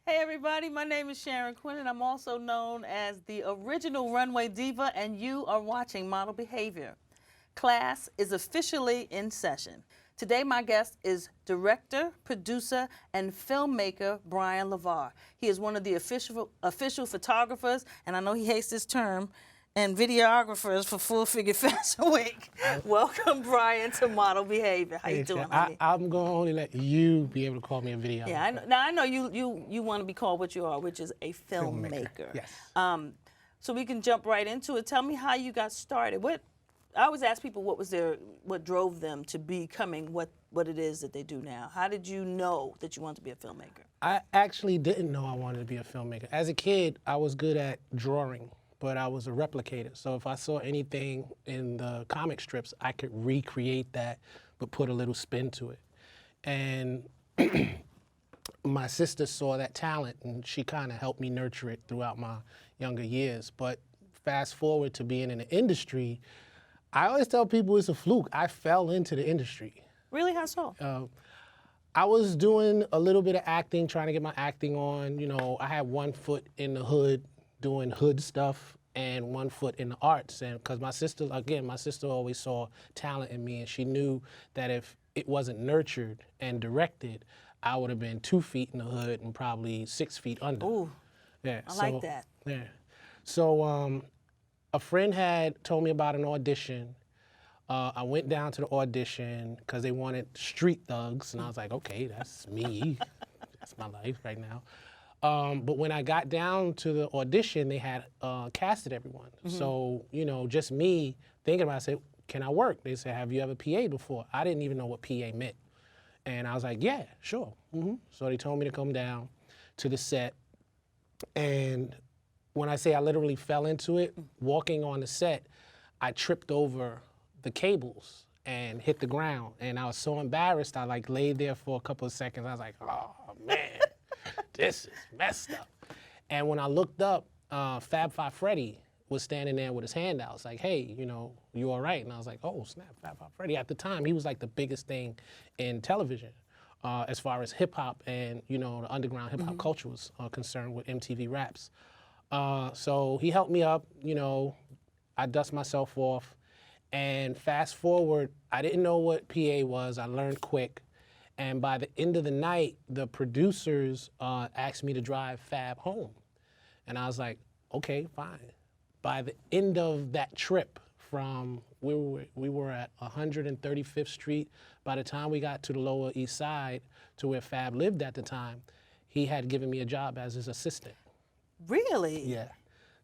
Hey everybody, my name is Sharon Quinn and I'm also known as the original runway diva, and you are watching Model Behavior. Class is officially in session. Today my guest is director, producer, and filmmaker Brian Luvar. He is one of the official photographers, and I know he hates this term, and videographers for Full Figure Fashion Week. Welcome, Brian, to Model Behavior. How you doing, honey? I'm going to only let you be able to call me a videographer. Yeah, I know. Now I know you want to be called what you are, which is a filmmaker. Yes. So we can jump right into it. Tell me how you got started. I always ask people what drove them to becoming what it is that they do now. How did you know that you wanted to be a filmmaker? I actually didn't know I wanted to be a filmmaker. As a kid, I was good at drawing, but I was a replicator. So if I saw anything in the comic strips, I could recreate that, but put a little spin to it. And my sister saw that talent, and she kind of helped me nurture it throughout my younger years. But fast forward to being in the industry, I always tell people it's a fluke. I fell into the industry. Really? How so? I was doing a little bit of acting, trying to get my acting on. You know, I had one foot in the hood, doing hood stuff, and one foot in the arts. And because my sister always saw talent in me, and she knew that if it wasn't nurtured and directed, I would have been 2 feet in the hood and probably 6 feet under. Ooh, yeah, I like that. Yeah. So a friend had told me about an audition. I went down to the audition because they wanted street thugs, and I was like, okay, that's me. That's my life right now. But when I got down to the audition, they had casted everyone. Mm-hmm. So, you know, just me thinking about it, I said, can I work? They said, have you ever PA'd before? I didn't even know what PA meant. And I was like, yeah, sure. Mm-hmm. So they told me to come down to the set. And when I say I literally fell into it, walking on the set, I tripped over the cables and hit the ground. And I was so embarrassed, I like laid there for a couple of seconds. I was like, oh man, this is messed up. And when I looked up, Fab Five Freddy was standing there with his hand out. It's like, hey, you know, you all right? And I was like, oh snap, Fab Five Freddy. At the time, he was like the biggest thing in television as far as hip hop and, you know, the underground hip hop culture was concerned with MTV Raps. So he helped me up, you know, I dust myself off. And fast forward, I didn't know what PA was. I learned quick. And by the end of the night, the producers asked me to drive Fab home. And I was like, okay, fine. By the end of that trip from, we were at 135th Street. By the time we got to the Lower East Side, to where Fab lived at the time, he had given me a job as his assistant. Really? Yeah.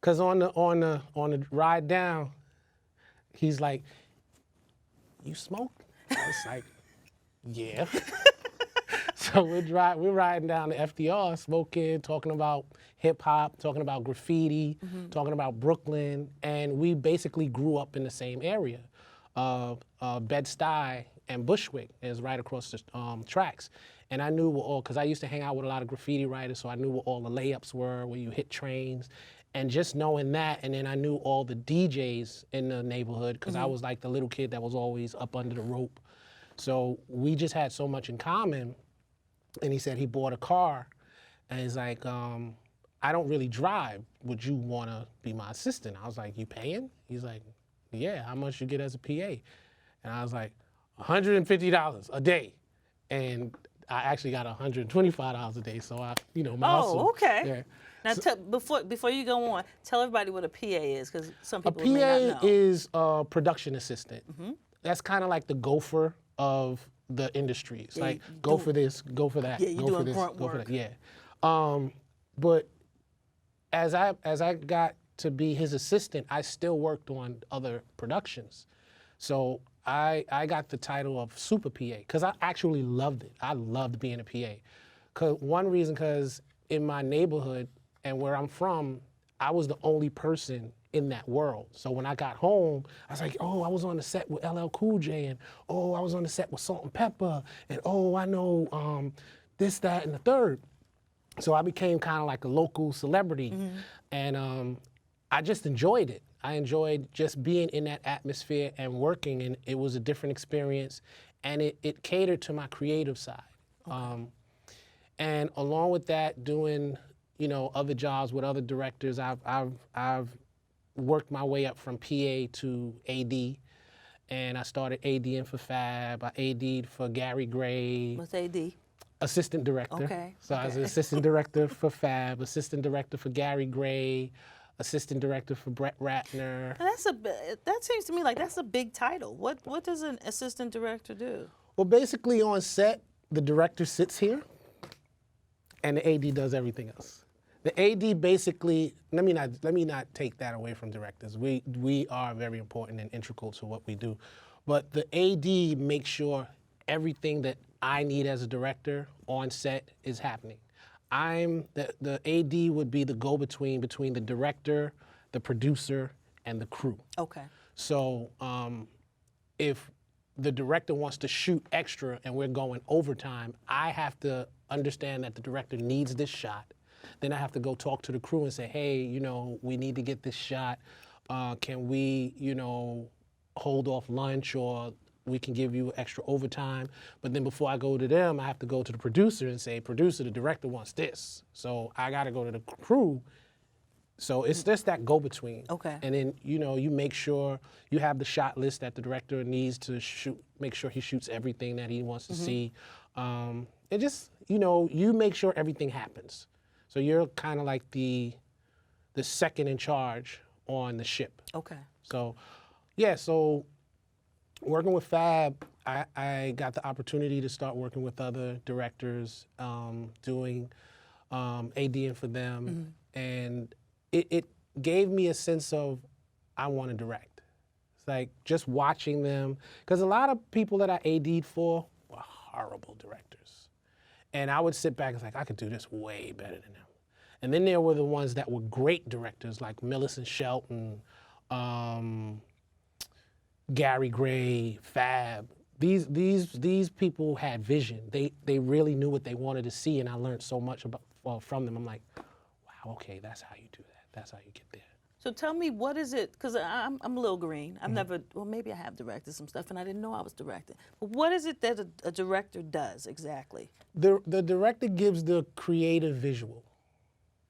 Because on the ride down, he's like, you smoke? I was like, yeah. So we're riding down to FDR, smoking, talking about hip hop, talking about graffiti, talking about Brooklyn, and we basically grew up in the same area. Bed-Stuy and Bushwick is right across the tracks. And I knew because I used to hang out with a lot of graffiti writers, so I knew what all the layups were, where you hit trains. And just knowing that, and then I knew all the DJs in the neighborhood, because I was like the little kid that was always up under the rope. So we just had so much in common. And he said he bought a car, and he's like, I don't really drive. Would you want to be my assistant? I was like, you paying? He's like, yeah, how much you get as a PA? And I was like, $150 a day. And I actually got $125 a day, so I, you know, my hustle. Oh, okay. Yeah. Now, before you go on, tell everybody what a PA is, because some people may not know. A PA is a production assistant. That's kind of like the gopher of the industry. It's like, go for this, go for that, yeah, go for this, go for that. Yeah. But as I got to be his assistant, I still worked on other productions. So I got the title of Super PA because I actually loved it. I loved being a PA. One reason, because in my neighborhood and where I'm from, I was the only person in that world. So when I got home, I was like, oh, I was on the set with LL Cool J, and oh, I was on the set with Salt and Pepper, and oh, I know this, that, and the third. So I became kind of like a local celebrity, and I just enjoyed it. I enjoyed just being in that atmosphere and working, and it was a different experience, and it catered to my creative side. Okay. And along with that, doing, you know, other jobs with other directors, I've worked my way up from PA to AD. And I started ADing for Fab. I AD'd for Gary Gray. What's AD? Assistant director. Okay. So I was an assistant director for Fab, assistant director for Gary Gray, assistant director for Brett Ratner. And that seems to me like that's a big title. What does an assistant director do? Well, basically on set, the director sits here, and the AD does everything else. The AD basically, let me not take that away from directors. We are very important and integral to what we do, but the AD makes sure everything that I need as a director on set is happening. The AD would be the go-between between the director, the producer, and the crew. Okay. So if the director wants to shoot extra and we're going overtime, I have to understand that the director needs this shot. Then I have to go talk to the crew and say, hey, you know, we need to get this shot. Can we, you know, hold off lunch, or we can give you extra overtime? But then before I go to them, I have to go to the producer and say, producer, the director wants this. So I got to go to the crew. So it's just that go-between. Okay. And then, you know, you make sure you have the shot list that the director needs to shoot, make sure he shoots everything that he wants to see. And just, you know, you make sure everything happens. So you're kind of like the second in charge on the ship. Okay. So, yeah, so working with Fab, I got the opportunity to start working with other directors, doing ADing for them. And it gave me a sense of, I want to direct. It's like just watching them, because a lot of people that I AD'd for were horrible directors. And I would sit back and like, I could do this way better than them. And then there were the ones that were great directors, like Millicent Shelton, Gary Gray, Fab. These people had vision. They really knew what they wanted to see, and I learned so much from them. I'm like, wow, okay, that's how you do that. That's how you get there. So tell me, what is it, because I'm a little green. I've never, well, maybe I have directed some stuff and I didn't know I was directing. But what is it that a director does exactly? The director gives the creative visual.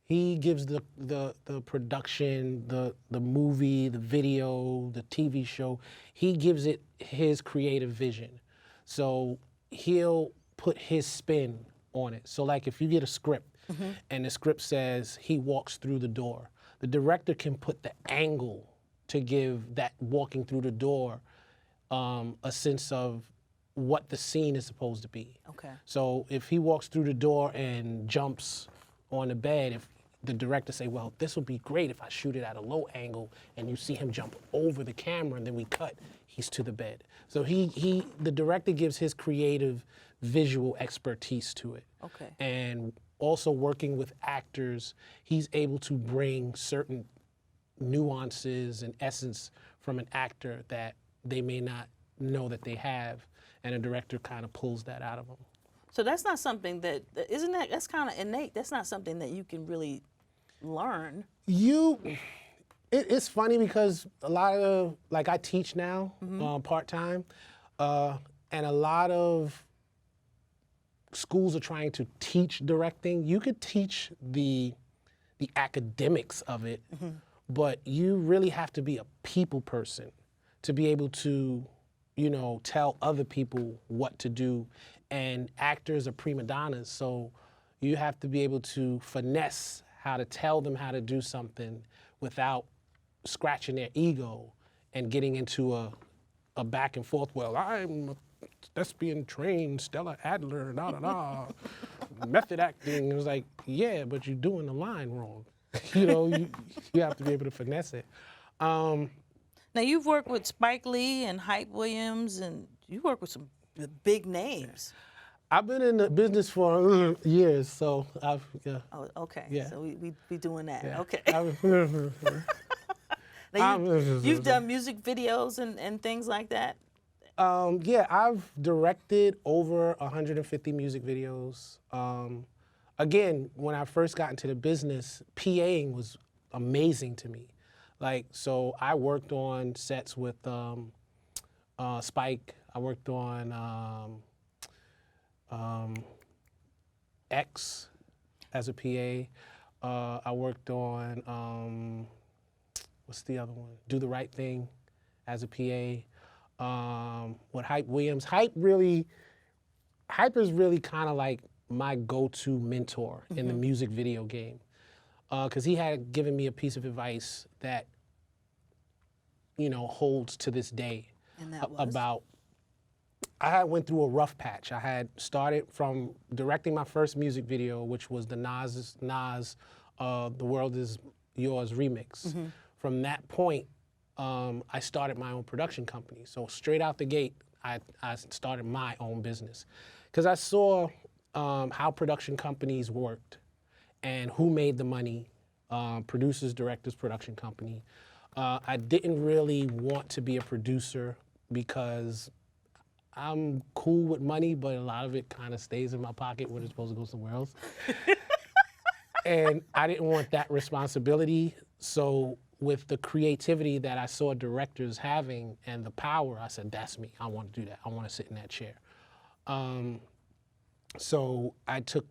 He gives the production, the movie, the video, the TV show. He gives it his creative vision. So he'll put his spin on it. So like if you get a script and the script says he walks through the door, the director can put the angle to give that walking through the door a sense of what the scene is supposed to be. Okay. So if he walks through the door and jumps on the bed, if the director say, well, this would be great if I shoot it at a low angle and you see him jump over the camera and then we cut, he's to the bed. So the director gives his creative visual expertise to it. Okay. And also working with actors, he's able to bring certain nuances and essence from an actor that they may not know that they have, and a director kind of pulls that out of them. So that's not something that's kind of innate. That's not something that you can really learn. It's funny because a lot of, like I teach now part-time, and a lot of schools are trying to teach directing. You could teach the academics of it, but you really have to be a people person to be able to, you know, tell other people what to do. And actors are prima donnas, so you have to be able to finesse how to tell them how to do something without scratching their ego and getting into a back and forth. Well, I'm a thespian trained Stella Adler, method acting. It was like, yeah, but you're doing the line wrong. You know, you have to be able to finesse it. Now you've worked with Spike Lee and Hype Williams, and you work with some big names. I've been in the business for years, so yeah. Oh, okay. Yeah. So we be doing that. Yeah. Okay. Now, you've done music videos and things like that? Yeah, I've directed over 150 music videos. Again, when I first got into the business, PAing was amazing to me. Like, so I worked on sets with Spike. I worked on X as a PA. I worked on, what's the other one? Do the Right Thing as a PA. With Hype Williams. Hype is really kind of like my go-to mentor in the music video game. Because he had given me a piece of advice that, you know, holds to this day. And that was? About, I had went through a rough patch. I had started from directing my first music video, which was the Nas The World Is Yours remix. From that point, I started my own production company. So straight out the gate, I started my own business. Because I saw how production companies worked and who made the money, producers, directors, production company. I didn't really want to be a producer because I'm cool with money, but a lot of it kind of stays in my pocket when it's supposed to go somewhere else. And I didn't want that responsibility. So with the creativity that I saw directors having and the power, I said, that's me. I want to do that. I want to sit in that chair. So I took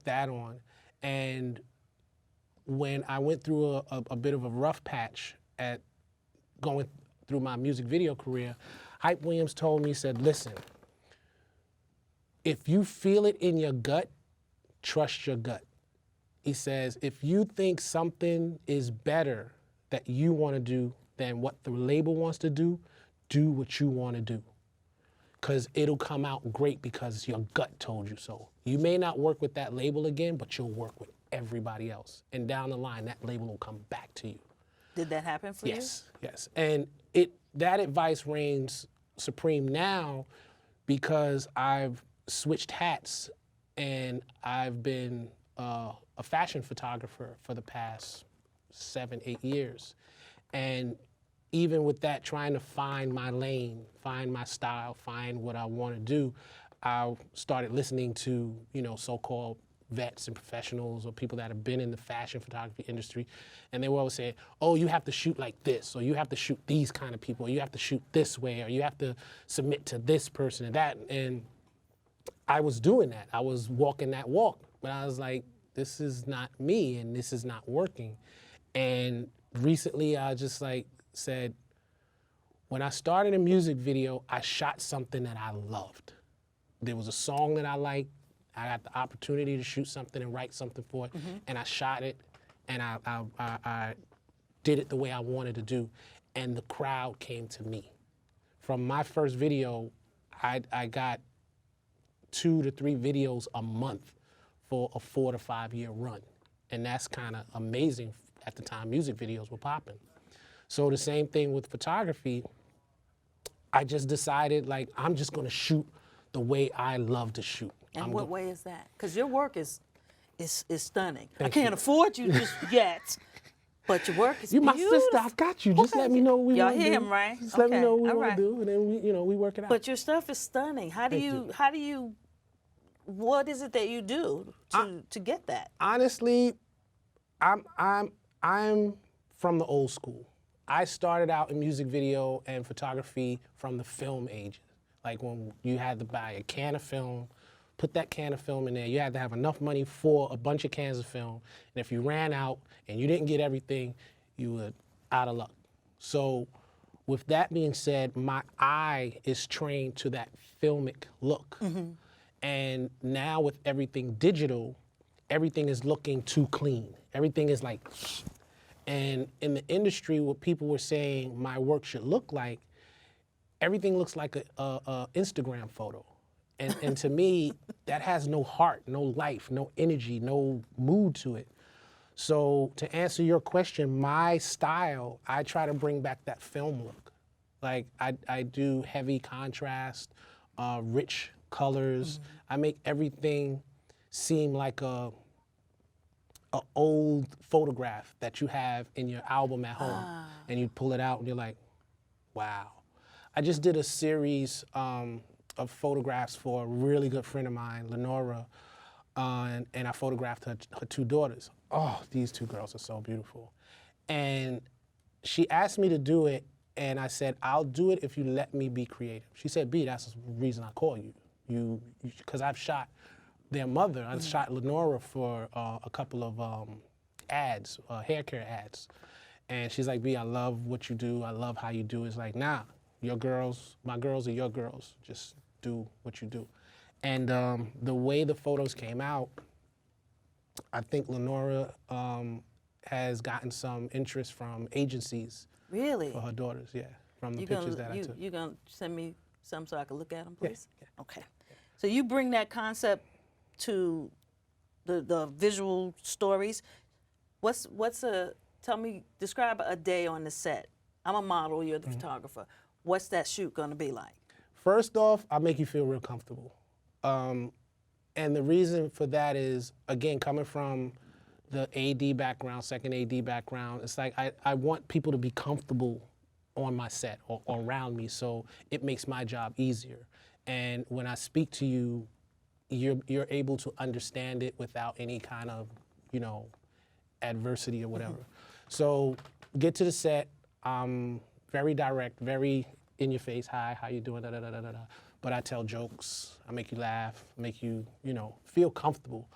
that on. And when I went through a bit of a rough patch at going through my music video career, Hype Williams told me, said, listen, if you feel it in your gut, trust your gut. He says, if you think something is better that you want to do than what the label wants to do what you want to do. Because it'll come out great because your gut told you so. You may not work with that label again, but you'll work with everybody else. And down the line, that label will come back to you. Did that happen for you? Yes. And that advice reigns supreme now because I've switched hats and I've been a fashion photographer for the past 7-8 years. And even with that, trying to find my lane, find my style, find what I want to do, I started listening to, you know, so-called vets and professionals or people that have been in the fashion photography industry. And they were always saying, oh, you have to shoot like this, or you have to shoot these kind of people, or you have to shoot this way, or you have to submit to this person and that. And I was doing that. I was walking that walk. But I was like, this is not me and this is not working. And recently I just like said, when I started a music video, I shot something that I loved. There was a song that I liked. I got the opportunity to shoot something and write something for it, and I shot it, and I did it the way I wanted to do, and the crowd came to me. From my first video, I got 2 to 3 videos a month for a 4 to 5 year run, and that's kind of amazing. At the time, music videos were popping. So the same thing with photography. I just decided, like, I'm just gonna shoot the way I love to shoot. And what way is that? Because your work is stunning. Thank I can't you. afford you just yet, but your work is You my beautiful. sister, I got you. Just let me know what we Y'all want to do. hear him, right? Just let me know what we all want right. to do, and then we work it out. But your stuff is stunning. Thank you. What is it that you do to get that? Honestly, I'm from the old school. I started out in music video and photography from the film ages. Like when you had to buy a can of film, put that can of film in there. You had to have enough money for a bunch of cans of film. And if you ran out and you didn't get everything, you were out of luck. So with that being said, my eye is trained to that filmic look. And now with everything digital, everything is looking too clean. Everything is like, and in the industry, what people were saying my work should look like, everything looks like a Instagram photo. And to me, that has no heart, no life, no energy, no mood to it. So to answer your question, my style, I try to bring back that film look. Like I do heavy contrast, rich colors. I make everything seem like a old photograph that you have in your album at home. And you pull it out and you're like, wow. I just did a series of photographs for a really good friend of mine, Lenora, and I photographed her 2 daughters. Oh, these 2 girls are so beautiful. And she asked me to do it, and I said, I'll do it if you let me be creative. She said, B, that's the reason I call you. Because I've shot their mother. I shot Lenora for a couple of ads, hair care ads. And she's like, B, I love what you do. I love how you do it. It's like, nah, your girls, my girls are your girls. Just do what you do. And the way the photos came out, I think Lenora has gotten some interest from agencies. Really? For her daughters, yeah, from the pictures that I took. You gonna send me some so I can look at them, Yeah, please? Yeah. Okay. So you bring that concept to the visual stories. Describe a day on the set. I'm a model, you're the photographer. What's that shoot gonna be like? First off, I make you feel real comfortable. And the reason for that is, again, coming from the AD background, second AD background, it's like I want people to be comfortable on my set or around me, so it makes my job easier. And when I speak to you, you're able to understand it without any kind of, you know, adversity or whatever. So get to the set, very direct, very in your face, hi, how you doing, da da da da da. But I tell jokes, I make you laugh, make you, you know, feel comfortable.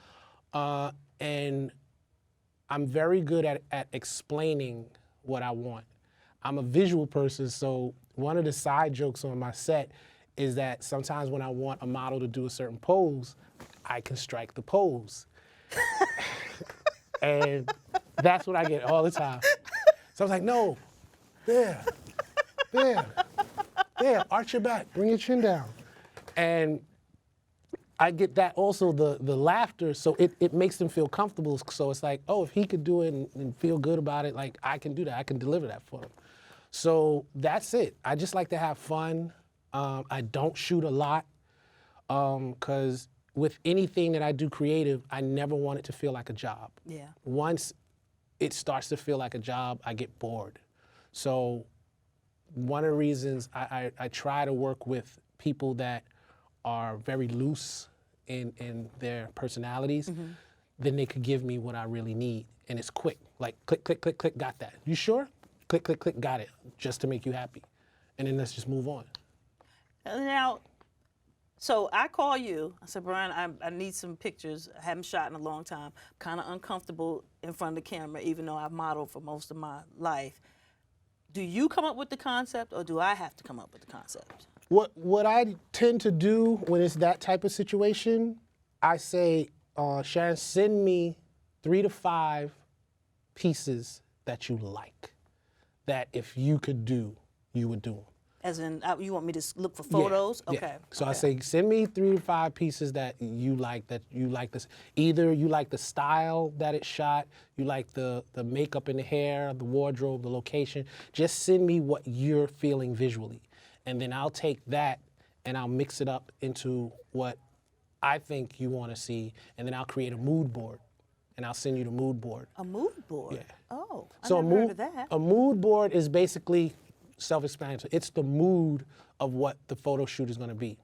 And I'm very good at explaining what I want. I'm a visual person, so one of the side jokes on my set is that sometimes when I want a model to do a certain pose, I can strike the pose. And that's what I get all the time. So I was like, no, there, arch your back, bring your chin down. And I get that also, the laughter, so it makes them feel comfortable. So it's like, oh, if he could do it and feel good about it, like I can do that, I can deliver that for them. So that's it. I just like to have fun. I don't shoot a lot, because with anything that I do creative, I never want it to feel like a job. Yeah. Once it starts to feel like a job, I get bored. So one of the reasons I try to work with people that are very loose in their personalities, then they could give me what I really need. And it's quick, like click, click, click, click, got that. You sure? Click, click, click, got it, just to make you happy. And then let's just move on. Now, so I call you, I said, Brian, I need some pictures. I haven't shot in a long time. Kind of uncomfortable in front of the camera, even though I've modeled for most of my life. Do you come up with the concept, or do I have to come up with the concept? What I tend to do when it's that type of situation, I say, Sharon, send me 3 to 5 pieces that you like, that if you could do, you would do them. As in, you want me to look for photos? Yeah, Okay. yeah. So okay. I say, send me 3 to 5 pieces that you like this. Either you like the style that it's shot, you like the makeup and the hair, the wardrobe, the location. Just send me what you're feeling visually. And then I'll take that and I'll mix it up into what I think you want to see. And then I'll create a mood board. And I'll send you the mood board. A mood board? Yeah. Oh, I So never heard of that. a mood board is basically self-explanatory. It's the mood of what the photo shoot is going to be.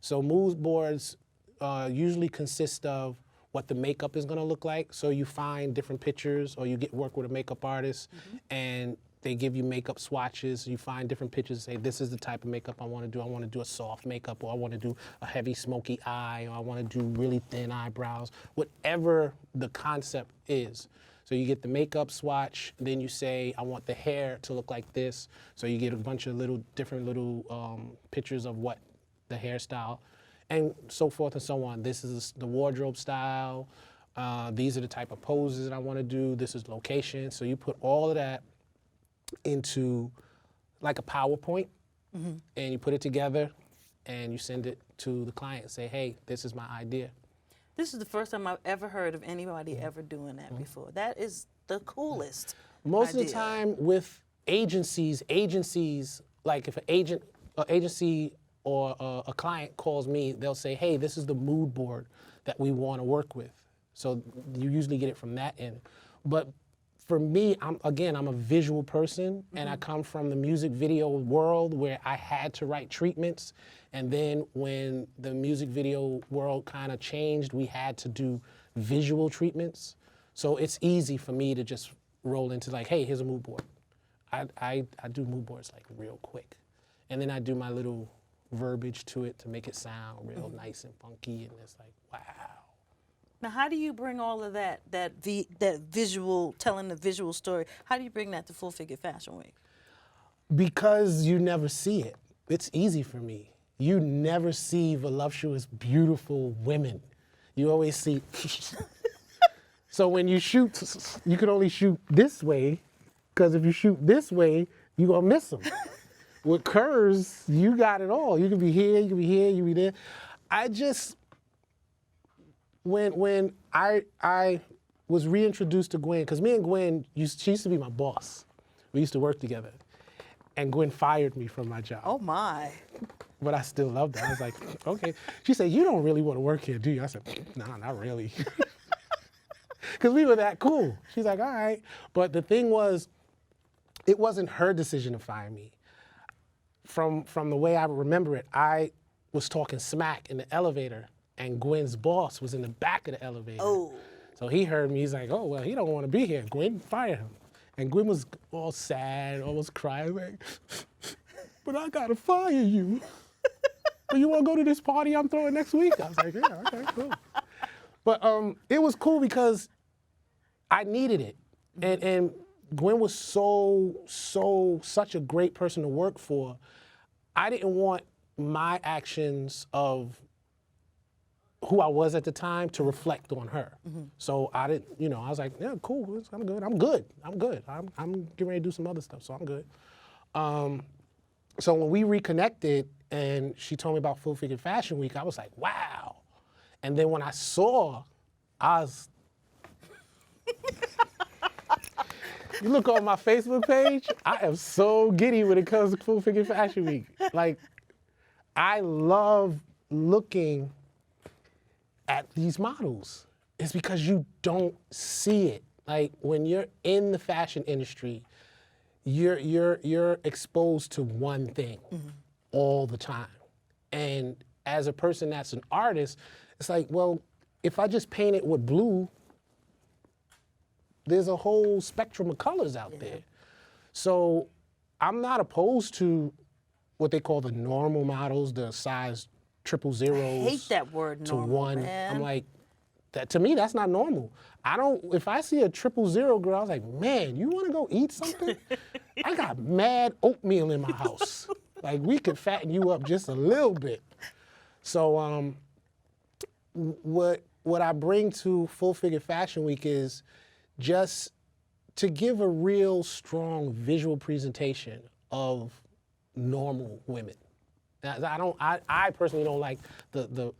So mood boards usually consist of what the makeup is going to look like. So you find different pictures, or you work with a makeup artist, and they give you makeup swatches. You find different pictures and say, this is the type of makeup I want to do. I want to do a soft makeup, or I want to do a heavy smoky eye, or I want to do really thin eyebrows, whatever the concept is. So you get the makeup swatch, then you say, I want the hair to look like this. So you get a bunch of different little pictures of what the hairstyle, and so forth and so on. This is the wardrobe style. These are the type of poses that I want to do. This is location. So you put all of that into like a PowerPoint, and you put it together, and you send it to the client. Say, hey, this is my idea. This is the first time I've ever heard of anybody ever doing that before. That is the coolest Most idea. of the time with agencies, like if an agency or a client calls me, they'll say, hey, this is the mood board that we want to work with. So you usually get it from that end. But for me, I'm a visual person, and I come from the music video world where I had to write treatments. And then when the music video world kind of changed, we had to do visual treatments. So it's easy for me to just roll into like, hey, here's a mood board. I do mood boards like real quick. And then I do my little verbiage to it to make it sound real nice and funky. And it's like, wow. Now, how do you bring all of that visual, telling the visual story, how do you bring that to Full Figure Fashion Week? Because you never see it. It's easy for me. You never see voluptuous, beautiful women. You always see. So when you shoot, you can only shoot this way, because if you shoot this way, you're going to miss them. With curves, you got it all. You can be here, you can be here, you can be there. I just, when I was reintroduced to Gwen, because me and Gwen, she used to be my boss. We used to work together. And Gwen fired me from my job. Oh my. But I still loved her. I was like, okay. She said, you don't really want to work here, do you? I said, nah, not really. Because we were that cool. She's like, all right. But the thing was, it wasn't her decision to fire me. From the way I remember it, I was talking smack in the elevator, and Gwen's boss was in the back of the elevator. Oh. So he heard me, he's like, oh, well, he don't want to be here. Gwen, fire him. And Gwen was all sad, almost crying, like, but I gotta fire you. But you wanna go to this party I'm throwing next week? I was like, yeah, okay, cool. But it was cool because I needed it. And Gwen was such a great person to work for. I didn't want my actions of who I was at the time to reflect on her. So I didn't, I was like, yeah, cool, I'm good. I'm getting ready to do some other stuff, so I'm good. So when we reconnected and she told me about Full Figure Fashion Week, I was like, wow. And then when I saw, I was, you look on my Facebook page, I am so giddy when it comes to Full Figure Fashion Week. Like, I love looking at these models. It's because you don't see it. Like, when you're in the fashion industry, you're exposed to one thing all the time. And as a person that's an artist, it's like, well, if I just paint it with blue, there's a whole spectrum of colors out there. So I'm not opposed to what they call the normal models, the size 000s. I hate that word normal, to one. man. I'm like, that to me, that's not normal. If I see a 000 girl, I was like, man, you wanna go eat something? I got mad oatmeal in my house. Like, we could fatten you up just a little bit. So what I bring to Full Figure Fashion Week is just to give a real strong visual presentation of normal women. I personally don't like the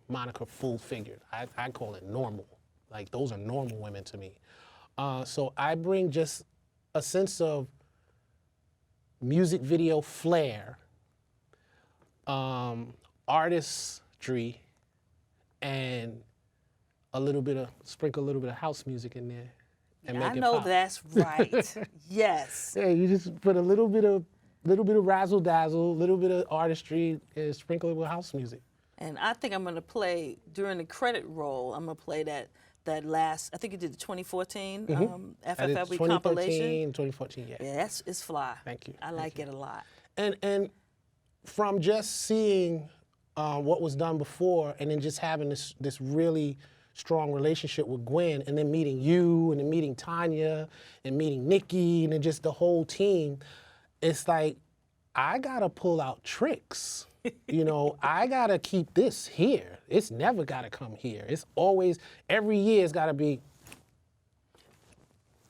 moniker full figure. I call it normal. Like, those are normal women to me. So I bring just a sense of music video flair, artistry, and sprinkle a little bit of house music in there and make it pop. That's right. Yes. Yeah, you just put a little bit of razzle dazzle, a little bit of artistry, and sprinkle it with house music. And I think I'm gonna play during the credit roll. I'm gonna play that last. I think you did the 2014 FFL Week compilation. 2014, yeah. Yeah, it's fly. Thank you. I like it a lot. And from just seeing what was done before, and then just having this really strong relationship with Gwen, and then meeting you, and then meeting Tanya, and meeting Nikki, and then just the whole team, it's like, I gotta pull out tricks. I gotta keep this here. It's never gotta come here. It's always, every year it's gotta be.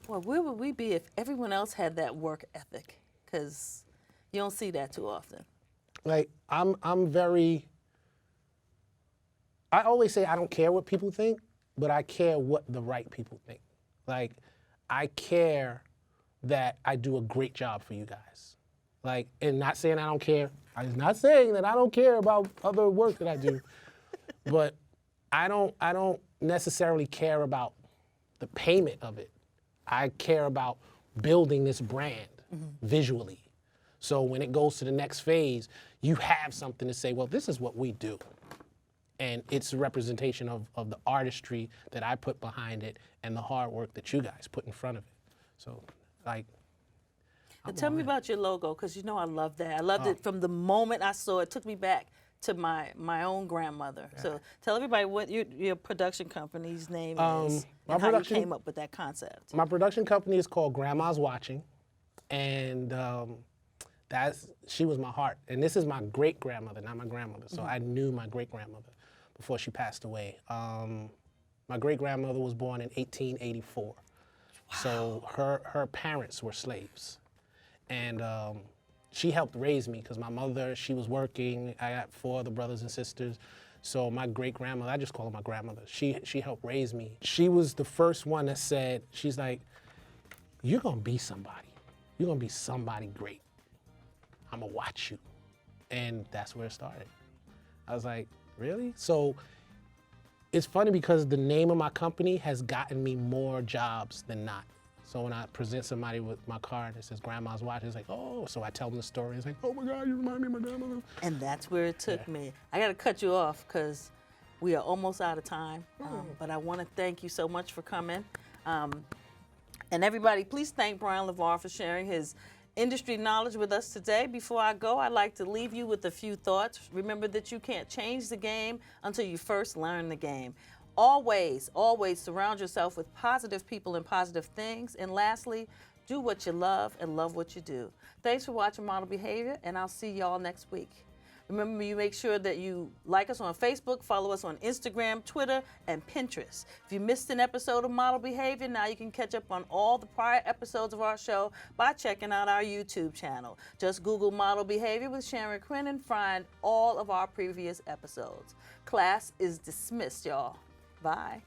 Well, where would we be if everyone else had that work ethic? Because you don't see that too often. Like, I always say I don't care what people think, but I care what the right people think. Like, I care that I do a great job for you guys. Like, and not saying I don't care. I'm not saying that I don't care about other work that I do, but I don't necessarily care about the payment of it. I care about building this brand visually. So when it goes to the next phase, you have something to say, well, this is what we do. And it's a representation of the artistry that I put behind it and the hard work that you guys put in front of it. So, like, Tell me about your logo, because I love that. I loved it from the moment I saw it. It took me back to my own grandmother. So tell everybody what your production company's name is my and how you production- came up with that concept. My production company is called Grandma's Watching, and she was my heart. And this is my great grandmother, not my grandmother. So I knew my great grandmother before she passed away. My great grandmother was born in 1884. Wow. So her parents were slaves, and she helped raise me because my mother, she was working. I got 4 other brothers and sisters. So my great grandmother, I just call her my grandmother. She helped raise me. She was the first one that said, she's like, you're gonna be somebody. You're gonna be somebody great. I'm gonna watch you. And that's where it started. I was like, really? So it's funny because the name of my company has gotten me more jobs than not. So when I present somebody with my card that says Grandma's Watch, it's like, oh, so I tell them the story. It's like, oh my God, you remind me of my grandmother. And that's where it took me. I got to cut you off because we are almost out of time. But I want to thank you so much for coming. And everybody, please thank Brian Luvar for sharing his industry knowledge with us today. Before I go, I'd like to leave you with a few thoughts. Remember that you can't change the game until you first learn the game. Always, always surround yourself with positive people and positive things. And lastly, do what you love and love what you do. Thanks for watching Model Behavior, and I'll see y'all next week. Remember, you make sure that you like us on Facebook, follow us on Instagram, Twitter, and Pinterest. If you missed an episode of Model Behavior, now you can catch up on all the prior episodes of our show by checking out our YouTube channel. Just Google Model Behavior with Sharon Quinn and find all of our previous episodes. Class is dismissed, y'all. Bye.